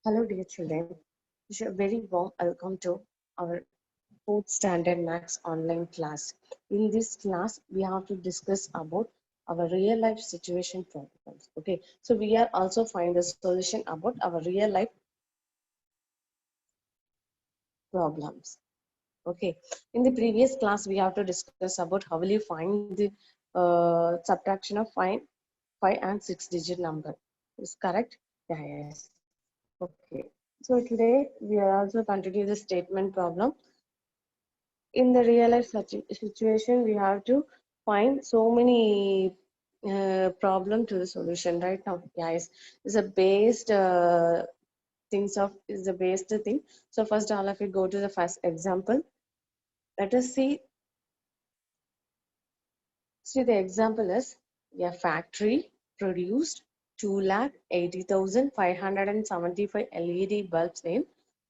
Hello, dear children. Wish you a very warm welcome to our fourth standard max online class. In this class, we have to discuss about our real life situation problems. Okay, so we are also find the solution about our real life problems. Okay, in the previous class, we have to discuss about how will you find the subtraction of 5 and 6 digit number. Is correct? Yeah, yes. Okay. So today we are also continue the statement problem. In the real life situation, we have to find so many problem to the solution right now. Yes, is a based things of is the based thing. So first, all of you go to the first example. Let us see. See the example is a factory produced 2,80,575 LED bulbs in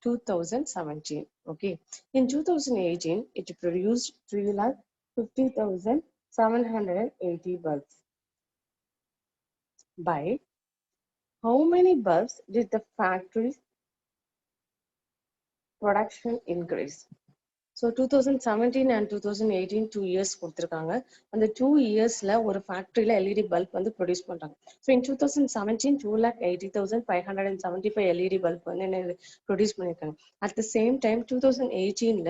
2017. Okay, in 2018 it produced 3,50,780 bulbs. By how many bulbs did the factory's production increase? So 2017 and 2018 2 years கொடுத்திருக்காங்க. அந்த 2 yearsல ஒரு ஃபேக்டரியில LED bulb வந்து produce பண்றாங்க. So in 2017 2,80,575 LED bulb வந்து என்ன produce பண்ணியிருக்காங்க. அட் த சேம் டைம் 2018ல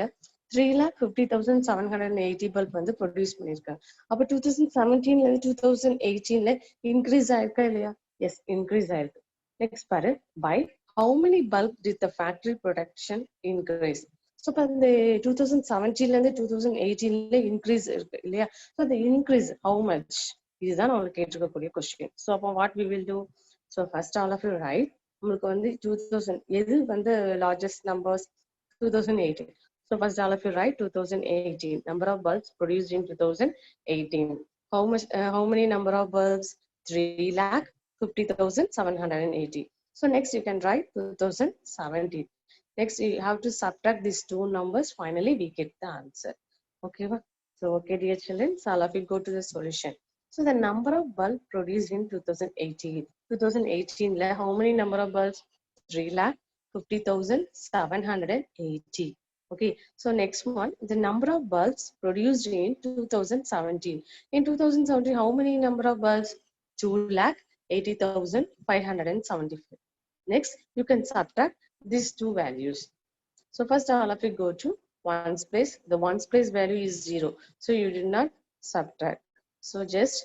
3,50,780 பல்ப் வந்து ப்ரொடியூஸ் பண்ணியிருக்காங்க. அப்போ 2017ல இருந்து 2018ல இன்க்ரீஸ் ஆயிருக்கா இல்லையா? எஸ், இன்க்ரீஸ் ஆயிருக்கு. நெக்ஸ்ட் பாரு, by how many bulb did the factory production increase? ஸோ இப்போ இந்த 2017லேருந்து 2018ல இன்க்ரீஸ் இருக்கு இல்லையா? ஸோ அந்த இன்க்ரீஸ் ஹவு மச், இதுதான் நம்மளுக்கு கேட்டிருக்கக்கூடிய கொஸ்டின். ஸோ அப்போ what we will do? So first all of you write. உங்களுக்கு வந்து 2000 எது வந்து largest numbers? 2018. So first all of you write 2018 number of bulbs produced in 2018. How much? How many number of bulbs? 3,50,780. So next you can write 2017. Next you have to subtract these two numbers. Finally we get the answer. Okay. So okay, dear children, so all of you go to the solution. So the number of bulbs produced in 2018. 2018 how many number of bulbs? 3,50,780. Okay, so next one, the number of bulbs produced in 2017. In 2017, how many number of bulbs? 2,80,575. Next, you can subtract these two values. So first, all of you go to ones place. The ones place value is 0. So you did not subtract. So just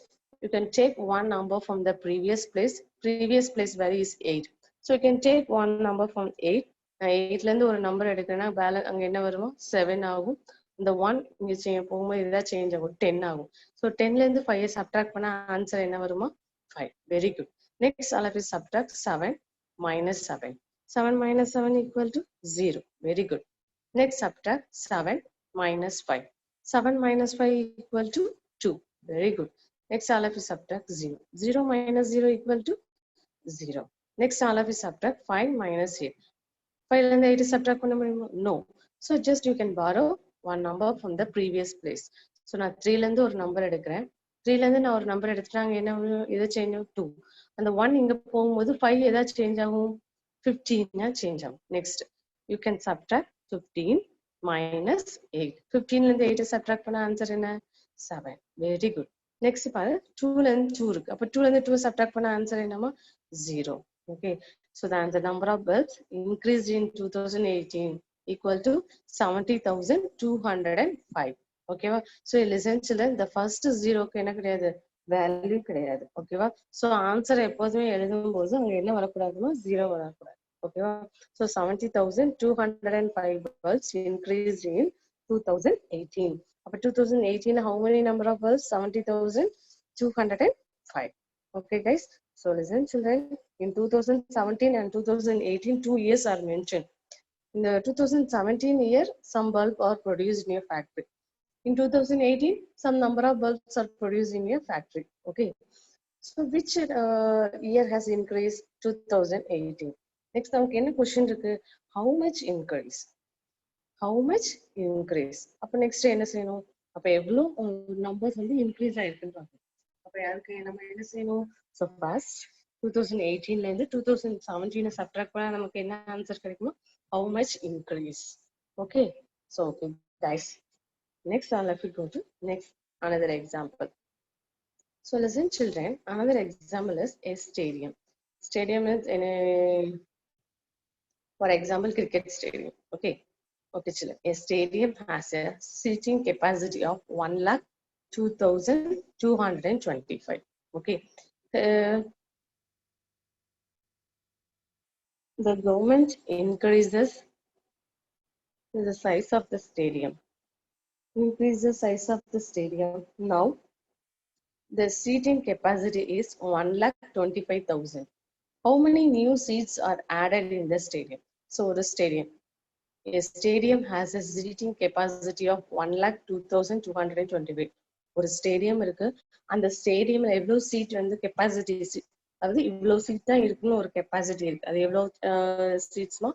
you can take one number from the previous place. Previous place value is 8. So you can take one number from 8. நான் 8லேருந்து ஒரு number எடுக்கிறேன்னா balance அங்கே என்ன வருமோ 7 ஆகும். இந்த 1 இங்கே போகும்போது இதாக சேஞ்ச் ஆகும், 10 ஆகும். ஸோ 10லேருந்து 5 சப்ட்ராக்ட் பண்ணால் ஆன்சர் என்ன வருமோ? 5. Very good. Next all of you subtract 7 minus 7. 7 minus 7 equal to 0. Very good. Next subtract 7 minus 5. 7 minus 5 equal to 2. Very good. Next all of you subtract 0. 0 minus 0 equal to 0. Next all of you subtract 5 minus 8. 5 and 8 subtract பண்ண முடியுமா? No. So just you can borrow one number from the previous place. So நான் 3லேருந்து ஒரு number எடுக்கிறேன். 3லேருந்து நான் ஒரு number எடுத்துட்டாங்க, என்ன எதை சேஞ்ச் ஆகும்? 2. அந்த 1 இங்க போகும்போது 5 ஏதாவது சேஞ்ச் ஆகும்? 15 சேஞ்ச் ஆகும். Next you can subtract 15 minus 8. 15லேருந்து 8 subtract பண்ண ஆன்சர் என்ன? 7. Very good. நெக்ஸ்ட் பாரு, 2லேருந்து 2 இருக்கு. அப்போ 2லேருந்து 2 சப்ட்ராக்ட் பண்ண ஆன்சர் என்னமா? 0. Okay, so the number of bulbs increased in 2018 equal to 70,205. Okay, so listen children, the first 0 க்கு என்ன கிடையாது? வேல்யூ கிடையாது. ஓகேவா? ஸோ ஆன்சர் எப்போதுமே எழுதும் போது அங்க என்ன வரக்கூடாதுன்னா 0 வரக்கூடாது. ஓகேவா? So 70,205 bulbs increased in 2018. அப்போ 2018 how many number of bulbs? 70,205. Okay guys, so listen children, in 2017 and 2018 2 years are mentioned. In the 2017 year some bulbs are produced in a factory. In 2018 some number of bulbs are produced in a factory. Okay, so which year has increased? 2018. Next நமக்கு என்ன question இருக்கு? How much increase? How much increase? அப்ப next என்ன செய்யணும்? அப்ப எவ்வளவு numbers வந்து increase ஆயிருக்குன்னு பார்க்கணும். அப்ப யாருக்கு நம்ம என்ன செய்யணும்? So first 2018 ல இருந்து 2017 சப்ட்ராக்ட் பண்ணா நமக்கு என்ன ஆன்சர் கிடைக்குமோ how much increase. Okay, so okay guys, next let me go to next another example. So listen children, another example is a stadium. Stadium is in a, for example, cricket stadium. Okay, okay children, a stadium has a seating capacity of 1,02,225. Okay, uh, the government increases the size of the stadium. Increase the size of the stadium. Now the seating capacity is 1,25,000. How many new seats are added in the stadium? So the stadium. A stadium has a seating capacity of 1,02,225. ஒரு stadium இருக்கு, அந்த ஸ்டேடியம்ல எவ்வளவு seat வந்து capacity, அதாவது இவ்வளவு seat தான் இருக்குன்னு ஒரு கெப்பாசிட்டி இருக்கு. அது எவ்வளவு சீட்ஸ்னா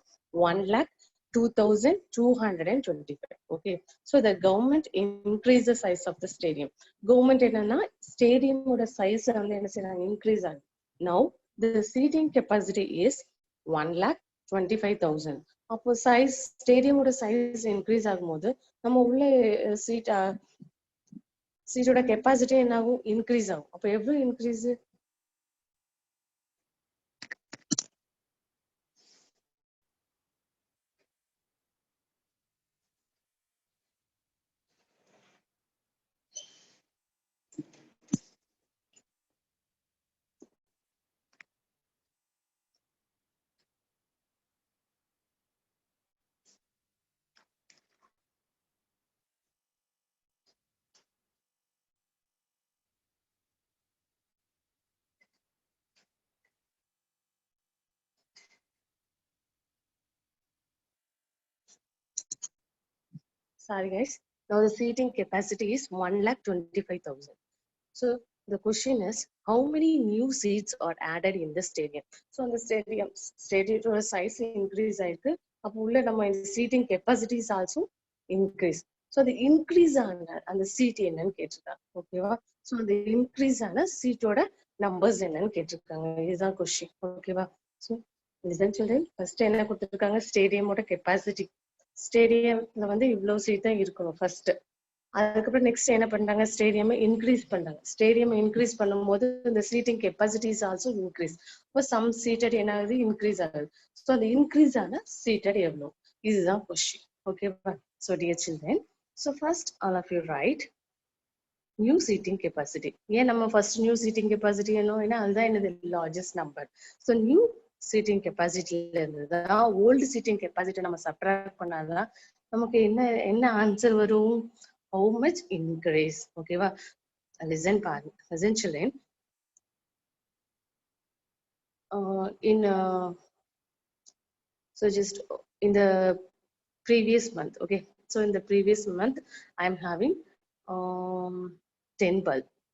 1,02,225. Okay, so the government increase the size of the stadium. Government என்னன்னா ஸ்டேடியமோட சைஸ் வந்து என்ன செய்யறாங்க, இன்க்ரீஸ் ஆகுது. Now the seating capacity is 1,25,000. அப்போ சைஸ், ஸ்டேடியமோட சைஸ் இன்க்ரீஸ் ஆகும்போது நம்ம உள்ள சீட்டோட கெப்பாசிட்டி என்ன ஆகும், இன்க்ரீஸ் ஆகும். அப்போ எவ்வளவு increase, sorry guys, now the seating capacity is 1,25,000. So the question is, how many new seats are added in the stadium? So on the stadium size increase ஆயிருக்கு. அப்போ உள்ள நம்ம இந்த seating capacity is also increase. So the increase ஆன அந்த seat என்னன்னு கேட்டிருக்காங்க. ஓகேவா? So அந்த increase ஆன சீட்டோட numbers என்னன்னு கேட்டிருக்காங்க. இதுதான் question. ஓகேவா? So listen children, first என்ன கொடுத்திருக்காங்க, ஸ்டேடியமோட கெப்பாசிட்டி. ஸ்டேடியம்ல வந்து இவ்வளவு சீட் தான் இருக்கணும் ஃபர்ஸ்ட். அதுக்கப்புறம் நெக்ஸ்ட் என்ன பண்றாங்க, ஸ்டேடியம் இன்க்ரீஸ் பண்றாங்க. ஸ்டேடியம் இன்க்ரீஸ் பண்ணும்போது இந்த seating capacity is also increase. இப்போ சம் சீட்டட் என்ன ஆகுது, இன்க்ரீஸ் ஆகுது. ஸோ அந்த இன்க்ரீஸ் ஆன சீட்டட் எவ்வளோ, இதுதான் கொஸ்டின். ஓகேவா? So dear children, so first all of you write new seating capacity. ஏன் நம்ம ஃபர்ஸ்ட் நியூ சீட்டிங் கெப்பாசிட்டி என்னோ, ஏன்னா அதுதான் என்னது largest number. So new seating கெப்பாசிட்டியில இருந்துதான் ஓல்டு சீட்டிங் கெப்பாசிட்டி நம்ம சப்ட்ராக்ட் பண்ணாதான் நமக்கு என்ன என்ன ஆன்சர் வரும், how much increase. Okay va, listen children, so just in the previous month. Okay, so in the previous month I am having 10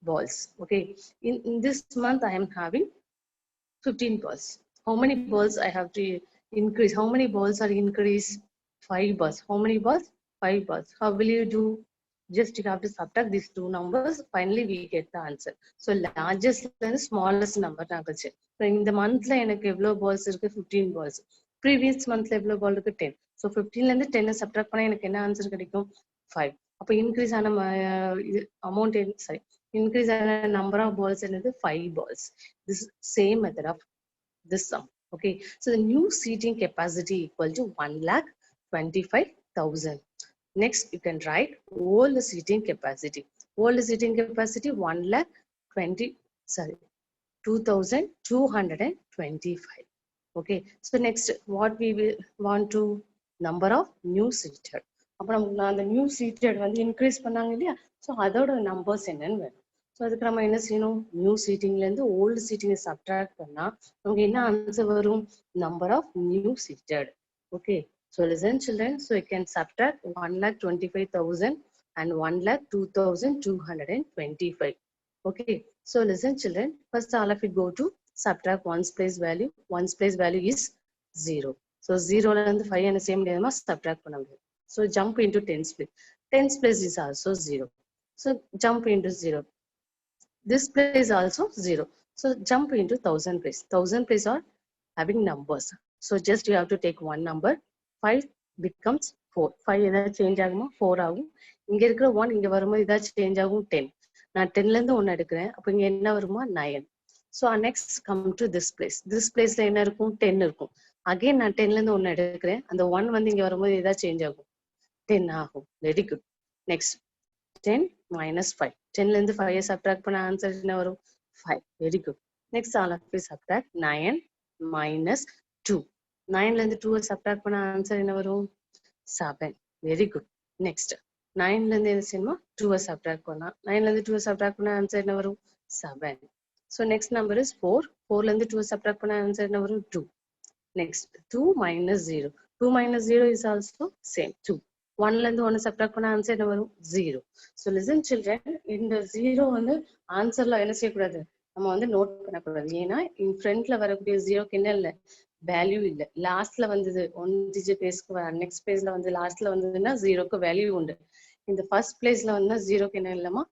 balls. Okay, in this month I am having 15 balls. How many balls I have to increase? How many balls are increased? 5 balls. How many balls? 5 balls. How will you do? Just you have to subtract these two numbers. Finally, we get the answer. So largest and smallest number. So in the month, I have 15 balls. Previous month, I have 10. So 15 and 10 subtract answer 5. Up increase amount, sorry, increase number of balls and 5 balls. This same method of this sum. Okay, so the new seating capacity equal to 1,25,000. Next, you can write all the seating capacity. All the seating capacity 2,225. Okay, so next, what we will want to number of new seated. அப்புறம் அந்த new seated வந்து increase பண்ணாங்க இல்லையா, so அதோட numbers என்னன்னு வேணும். So அதுக்கு நம்ம என்ன செய்யணும், நியூ சீட்டிங்ல இருந்து ஓல்டு சீட்டிங்கை சப்ட்ராக்ட் பண்ணா நமக்கு என்ன ஆன்சர் வரும், number of new seated. Okay, so listen children, so you can subtract 1,25,000 and 1,02,225. Okay, so listen children, first all of you go to subtract ones place value. Ones place value is 0. So 0 and 5 and the same day must subtract one. So jump into tens place. Tens place is also 0. So jump into 0. This place also 0. So jump into 1000 place. 1000 place are having numbers. So just you have to take one number. 5 becomes 4. 5 ஏதாவது change ஆகுமா 4 ஆகும். இங்க இருக்கிற 1 இங்க வரும்போது ஏதாவது change ஆகும் 10. நான் 10ல இருந்து 1 எடுக்கிறேன். அப்ப இங்க என்ன வருமா 9. So next come to this place. This placeல என்ன இருக்கும் 10 இருக்கும். Again நான் 10ல இருந்து 1 எடுக்கிறேன். அந்த 1 வந்து இங்க வரும்போது ஏதாவது சேஞ்ச் ஆகும் 10 ஆகும். Very good. Next 10 minus 5. 10ல இருந்து 5 subtract பண்ண ஆன்சர் என்ன வரும் 5. Very good. Next all of you subtract 9 minus 2. 9ல இருந்து 2 subtract பண்ண ஆன்சர் என்ன வரும் 7. Very good. Next 9ல இருந்து என்ன செய்யணும் 2 subtract பண்ணா 9ல இருந்து 2 subtract பண்ண ஆன்சர் என்ன வரும் 7. So next number is 4. 4ல இருந்து 2 subtract பண்ண ஆன்சர் என்ன வரும் 2. Next 2 minus 0. 2 minus 0 is also same 2. 1ல இருந்து 1 subtract பண்ண ஆன்சர் என்ன வரும் 0. So listen children, இந்த 0 வந்து ஆன்சர்ல என்ன செய்யக்கூடாது நம்ம வந்து நோட் பண்ணக்கூடாது. ஏன்னா இன் ஃப்ரண்ட்ல வரக்கூடிய 0க்கு என்ன இல்லை வேல்யூ இல்லை. லாஸ்ட்ல வந்தது 1 டிஜிட் பிளேஸ்க்கு நெக்ஸ்ட் பேஜ்ல வந்து லாஸ்ட்ல வந்ததுன்னா 0க்கு வேல்யூ உண்டு. இந்த ஃபர்ஸ்ட் பிளேஸ்ல வந்தா 0க்கு என்ன இல்லமா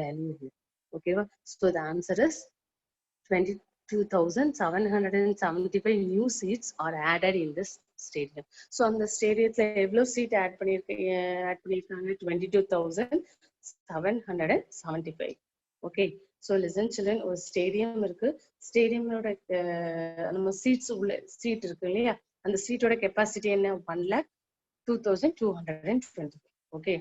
வேல்யூ இல்லை. ஓகேவா? So the answer is 22,775 new seats are added in this stadium. So அந்த ஸ்டேடியத்துல எவ்வளவு சீட் ஆட் பண்ணிருக்காங்க 22,775. ஓகே. So listen children, ஒரு ஸ்டேடியம் இருக்கு. ஸ்டேடியமோட நம்ம சீட்ஸ் உள்ள சீட் இருக்கு இல்லையா, அந்த சீட்டோட கெப்பாசிட்டி என்ன 1,02,220. ஓகே.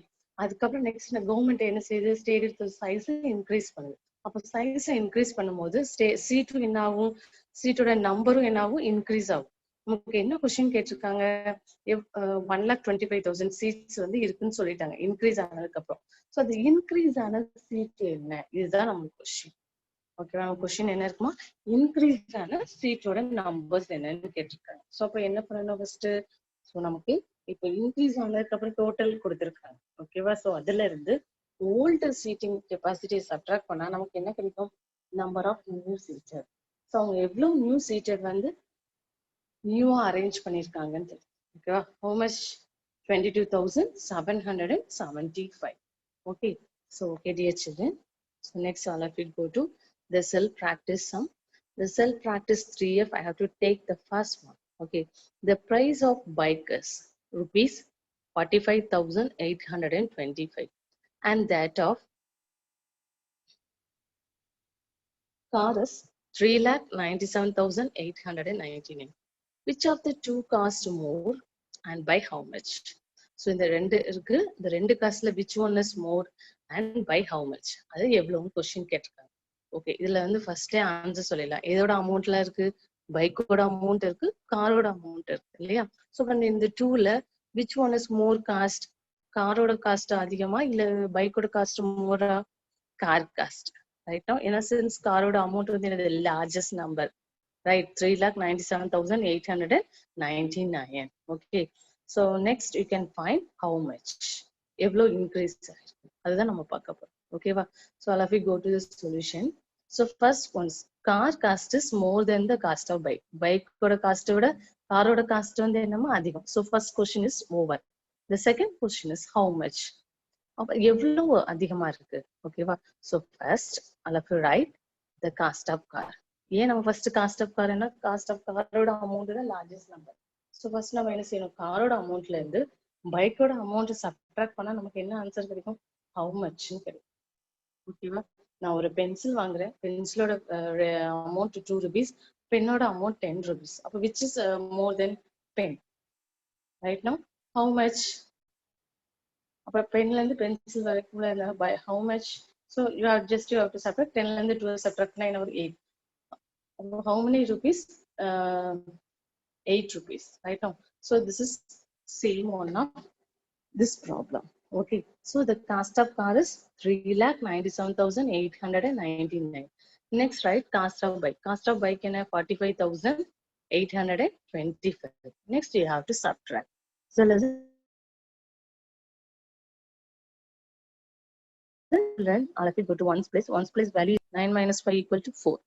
அதுக்கப்புறம் நெக்ஸ்ட் கவர்மெண்ட் என்ன செய்யுது ஸ்டேடியத்தோட சைஸ் இன்க்ரீஸ் பண்ணுது. அப்போ சைஸை இன்க்ரீஸ் பண்ணும்போது சீட்டும் என்ன ஆகும், சீட்டோட நம்பரும் என்ன ஆகும் இன்க்ரீஸ் ஆகும். நமக்கு என்ன கொஸ்டின் கேட்டிருக்காங்க 1,25,000 சீட்ஸ் வந்து இருக்குன்னு சொல்லிட்டாங்க இன்க்ரீஸ் ஆனதுக்கு அப்புறம். ஸோ அது இன்க்ரீஸ் ஆன சீட் என்ன, இதுதான் நம்ம கொஸ்டின். ஓகேவா? நம்ம கொஸ்டின் என்ன இருக்குமா இன்க்ரீஸ் ஆன சீட்டோட நம்பர்ஸ் என்னன்னு கேட்டிருக்காங்க. ஸோ அப்போ என்ன பண்ணணும் ஃபர்ஸ்ட், ஸோ நமக்கு இப்போ இன்க்ரீஸ் ஆனதுக்கு அப்புறம் டோட்டல் கொடுத்துருக்காங்க. ஓகேவா? ஸோ அதுல இருந்து ஓல்டு சீட்டிங் கெப்பாசிட்டியை சப்ட்ராக்ட் பண்ணா நமக்கு என்ன கிடைக்கும் number of new seater. So அவங்க எவ்வளவு நியூ சீட்டர் வந்து நியூவா அரேஞ்ச் பண்ணிருக்காங்கன்னு தெரியும். ஓகேவா? how much 22,775. okay, so okay dear children, so next all of you go to the self practice sum. The self practice 3F, I have to take the first one. Okay, the price of bike is rupees 45,825 and that of car is 3,97,899. which of the two cost more and by how much? So இந்த ரெண்டு இருக்கு, இந்த ரெண்டு காஸ்ட்ல which one is more and by how much, அது எவ்வளவுன்னு question கேட்டிருக்காங்க. Okay, இதுல வந்து ஃபர்ஸ்டே ஆன்சர் சொல்லிடலாம். எதோட அமௌண்ட்ல இருக்கு, பைக்கோட அமௌண்ட் இருக்கு, காரோட அமௌண்ட் இருக்கு இல்லையா? ஸோ இந்த டூல which one is more cost, காரோட காஸ்ட் அதிகமா இல்ல பைக்கோட காஸ்ட் மோரா? கார் காஸ்ட் ரைட்டா. ஏன்னா சின்ஸ் காரோட அமௌண்ட் வந்து என்னது largest number, right? 3,97,899. okay, so next you can find how much எவ்வளோ இன்க்ரீஸ் ஆயிருக்கு அதுதான் நம்ம பார்க்க போறோம். ஓகேவா? so all of you go to the solution. so first one, car cost is more than the cost of bike. பைக்கோட காஸ்ட்டை விட காரோட காஸ்ட் வந்து என்னமோ அதிகம். so first question is over. the second question is how much, அப்ப எவ்வளவு அதிகமா இருக்கு. ஓகேவா? so first all of you write the cost of car. ஏன் நம்ம ஃபர்ஸ்ட் காஸ்ட் ஆஃப் கார் என்ன, காஸ்ட் ஆஃப் காரோட அமௌண்ட் தான் லார்ஜஸ்ட் நம்பர். ஸோ ஃபர்ஸ்ட் நம்ம என்ன செய்யணும், காரோட அமௌண்ட்ல இருந்து பைக்கோட அமௌண்ட் சப்ட்ராக்ட் பண்ணா நமக்கு என்ன ஆன்சர் கிடைக்கும், ஹவு மச்னு கிடைக்கும். ஓகேவா? நான் ஒரு பென்சில் வாங்குறேன், பென்சிலோட அமௌண்ட் 2 rupees, பென்னோட அமௌண்ட் 10 rupees. அப்போ which is more then pen, right? No how much. அப்புறம் பென்ல இருந்து பென்சில் வரைக்கும் how much. So you have to subtract 10ல இருந்து 2 சப்ட்ராக்ட் பண்ணா என்ன ஒரு 8. how many rupees? 8 rupees, right now. So this is same one of this problem. Okay, so the cost of car is 3,97,899. next, right, cost of bike. Cost of bike in 45,825. next you have to subtract. So let's learn. All of you go to ones place. Ones place value 9 minus 5 equal to 4.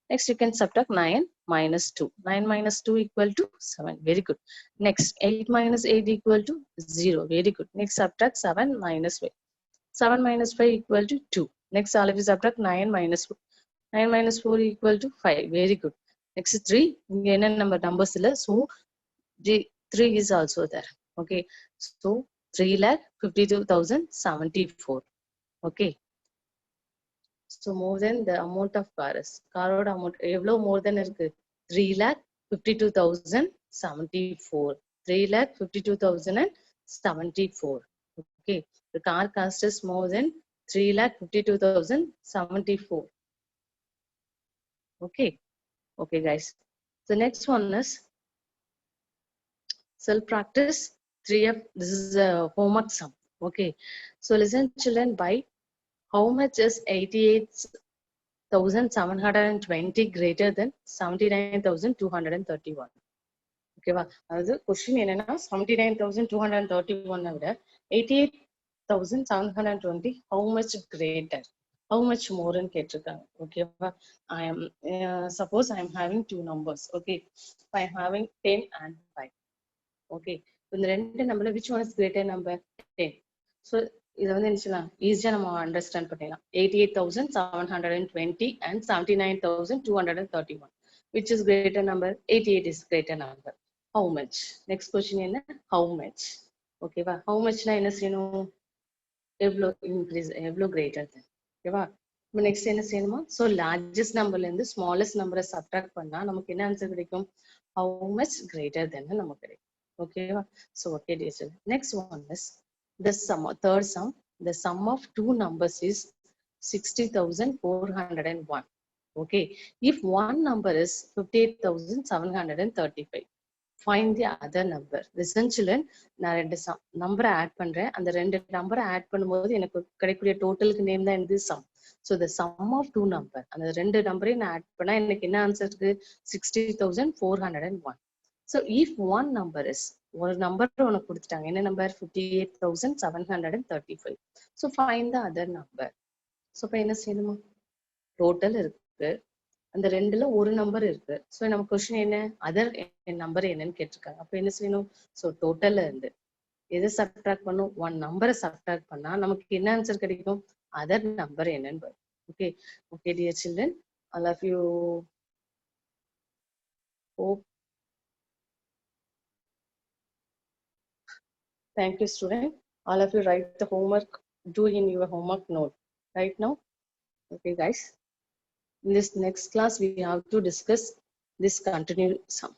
Next, you can subtract 9 minus 2. 9 minus 2 equal to 7. Very good. Next, 8 minus 8 equal to 0. Very good. Next, subtract 7 minus 5. 7 minus 5 equal to 2. Next, all of you subtract 9 minus 4. 9 minus 4 equal to 5. Very good. Next, 3. இங்க என்ன numbers இல்ல. So, 3 is also there. Okay. So, 3,52,074. Okay. So, more than the amount of cars. Car amount, எவ்வளோ more than இருக்கு? 3,52,074. 3,52,074. Okay. The car cost is more than 3,52,074. Okay. Okay, guys. The next one is self-practice 3F. This is a homework sum. Okay. So listen, children, by how much is 88,720 greater than 79,231? ஓகேவா, அதாவது question என்னன்னா 79,231 விட 88,720 how much greater, how much more ன்னு கேட்டிருக்காங்க. ஓகேவா, I am suppose I am having two numbers. Okay, I am having 10 and 5. Okay, இந்த ரெண்டு நம்பர்ல which one is greater number? 10. So இதை வந்து என்ன செய்யலாம், ஈஸியா நம்ம அண்டர்ஸ்டாண்ட் பண்ணிடலாம். 88,720 and 79,231. Which is greater number? 88 is greater number. How much? Next question என்ன? How much? ஓகேவா, how muchனா என்ன செய்யணும்? எவ்வளோ இன்க்ரீஸ், எவ்வளோ கிரேட்டர் தென். ஓகேவா, இப்போ நெக்ஸ்ட் என்ன செய்யணுமா? ஸோ லார்ஜஸ்ட் நம்பர்ல இருந்து ஸ்மாலஸ்ட் நம்பரை சப்ட்ராக்ட் பண்ணா நமக்கு என்ன ஆன்சர் கிடைக்கும்? How much greater than நமக்கு கிடைக்கும். ஓகேவா, so okay teacher. Next one is the sum, third sum. The sum of two numbers is 60,401. Okay, if one number is 58,735, find the other number. Listen children, நான் ரெண்டு நம்பரை add பண்றேன். அந்த ரெண்டு நம்பரை ஆட் பண்ணும்போது எனக்கு கிடைக்கக்கூடிய டோட்டலுக்கு நேம் தான் இந்த sum. So the sum of two number, அந்த ரெண்டு நம்பரையும் நான் ஆட் பண்ணா எனக்கு என்ன ஆன்சர் இருக்கு? 60,401. So if one number is, ஒரு நம்பர் உனக்கு கொடுத்துட்டாங்க, என்ன number? 58,735. So find the other number. So இப்போ என்ன செய்யணுமா? டோட்டல் இருக்கு, அந்த ரெண்டுல ஒரு நம்பர் இருக்கு. ஸோ நம்ம கொஸ்டின் என்ன? அதர் நம்பர் என்னன்னு கேட்டிருக்காங்க. அப்ப என்ன செய்யணும்? ஸோ டோட்டல்ல இருந்து எதை சப்ட்ராக்ட் பண்ணும்? ஒன் நம்பரை சப்ட்ராக்ட் பண்ணா நமக்கு என்ன ஆன்சர் கிடைக்கும்? அதர் நம்பர் என்னன்னு. Okay, okay dear children, all of you hope. Thank you, student. All of you write the homework, do in your homework note right now. Okay, guys. In this next class, we have to discuss this continued sum.